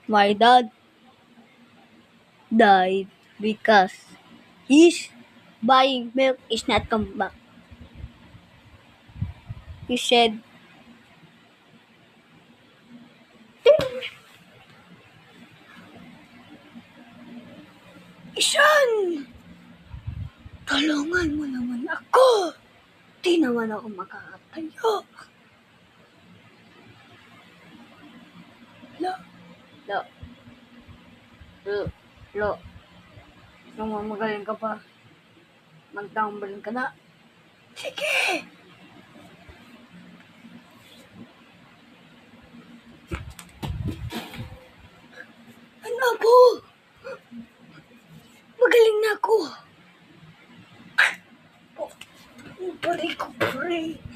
My dad died because his buying milk is not come back. He said, "Isan, tulungan mo naman ako. Di naman ako makakatayo." Lo, lo, lo, magaling ka pa. Magtambaling ka na. Sige! Ano po? Magaling na ako. Pare ko, pare.